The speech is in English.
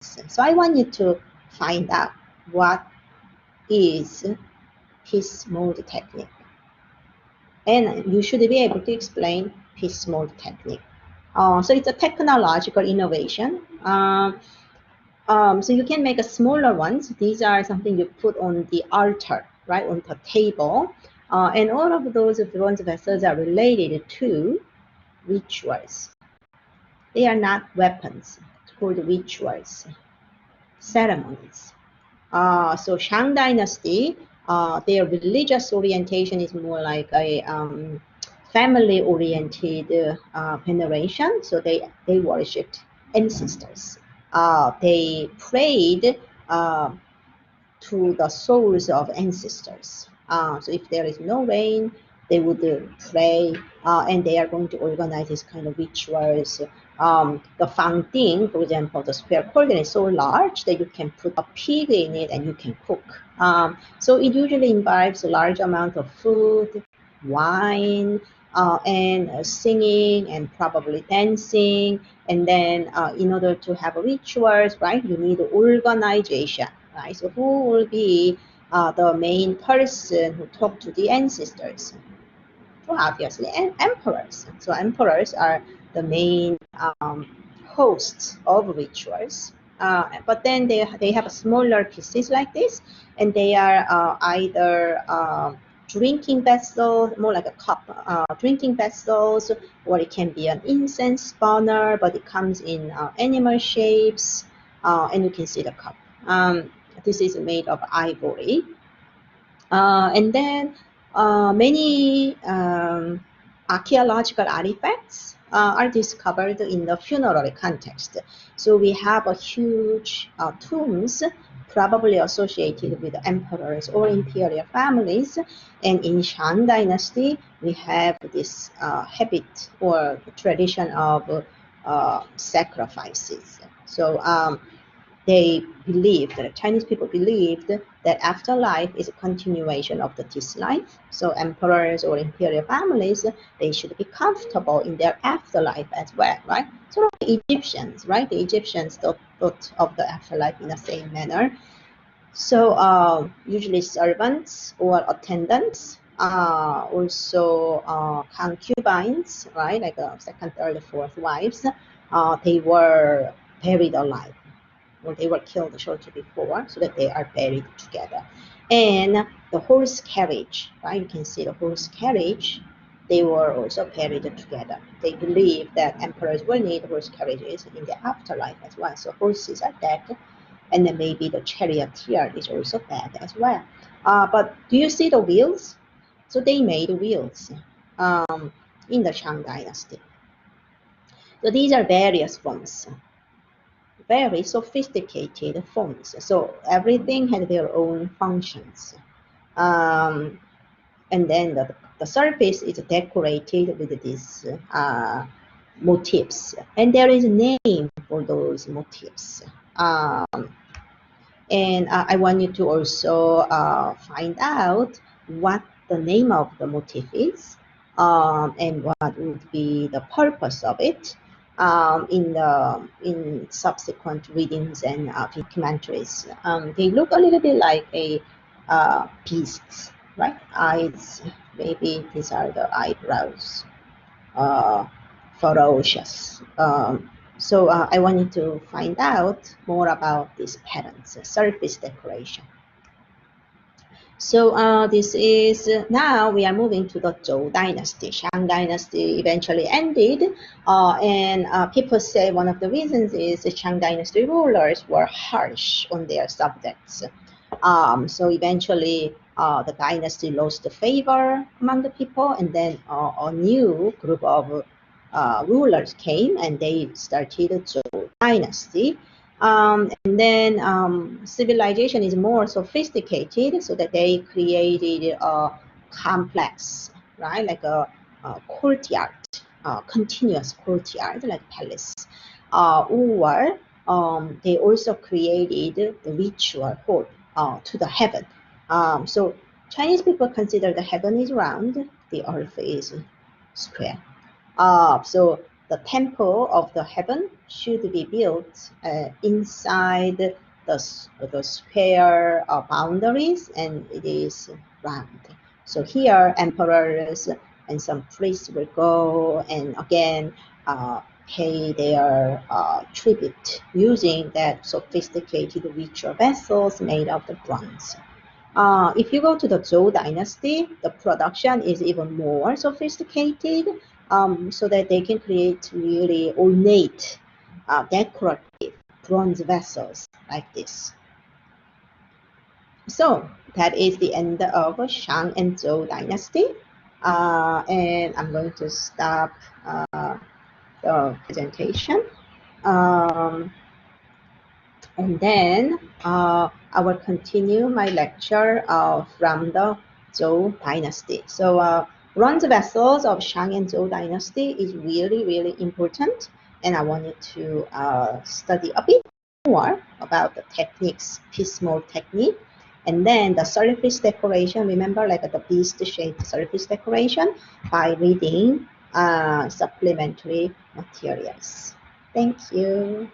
So I want you to find out what is peace mode technique. And you should be able to explain peace mode technique. So it's a technological innovation. So you can make a smaller ones. These are something you put on the altar, right, on the table. And all of those bronze vessels are related to rituals. They are not weapons. It's called rituals, ceremonies. So Shang Dynasty, their religious orientation is more like a family-oriented veneration. So they worshipped ancestors. They prayed to the souls of ancestors. So if there is no rain, they would pray, and they are going to organize this kind of rituals. The Fangting, for example, the square cauldron is so large that you can put a pig in it and you can cook. So it usually involves a large amount of food, wine, and singing and probably dancing. And then in order to have rituals, right, you need organization. Right? So who will be the main person who talked to the ancestors? Well, obviously, emperors. So emperors are the main hosts of rituals. But then they have smaller pieces like this, and they are either drinking vessels, more like a cup, drinking vessels, or it can be an incense burner, but it comes in animal shapes, and you can see the cup. This is made of ivory. And then many archaeological artifacts are discovered in the funerary context. So we have a huge tombs probably associated with emperors or imperial families. And in Shang Dynasty, we have this habit or tradition of sacrifices. So they believed, that Chinese people believed that afterlife is a continuation of this life. So emperors or imperial families, they should be comfortable in their afterlife as well, right? Sort of the Egyptians, right? The Egyptians thought of the afterlife in the same manner. So usually servants or attendants, also concubines, right? Like second, third, fourth wives, they were buried alive. Or they were killed shortly before, so that they are buried together. And the horse carriage, right? You can see the horse carriage, they were also buried together. They believe that emperors will need horse carriages in the afterlife as well. So horses are dead, and then maybe the charioteer is also dead as well. But do you see the wheels? So they made wheels in the Shang Dynasty. So these are various forms. Very sophisticated forms. So everything had their own functions. And then the surface is decorated with these motifs. And there is a name for those motifs. And I want you to also find out what the name of the motif is, and what would be the purpose of it. In subsequent readings and documentaries. They look a little bit like a beasts, right? Eyes, maybe these are the eyebrows, ferocious. So I want you to find out more about these patterns, surface decoration. So this is, now we are moving to the Zhou dynasty. Shang dynasty eventually ended, and people say one of the reasons is the Shang dynasty rulers were harsh on their subjects. So eventually the dynasty lost the favor among the people, and then a new group of rulers came, and they started the Zhou dynasty. And then civilization is more sophisticated, so that they created a complex, right, like a courtyard, continuous courtyard, like palace, or they also created the ritual hall to the heaven. So Chinese people consider the heaven is round, the earth is square. So the temple of the heaven should be built inside the square boundaries, and it is round. So here, emperors and some priests will go and again pay their tribute using that sophisticated ritual vessels made of the bronze. If you go to the Zhou dynasty, the production is even more sophisticated, so that they can create really ornate, decorative bronze vessels like this. So that is the end of Shang and Zhou dynasty. And I'm going to stop the presentation. And then I will continue my lecture from the Zhou dynasty. So bronze vessels of Shang and Zhou dynasty is really, really important. And I wanted to study a bit more about the techniques, piecemeal technique. And then the surface decoration, remember, like the beast-shaped surface decoration, by reading supplementary materials. Thank you.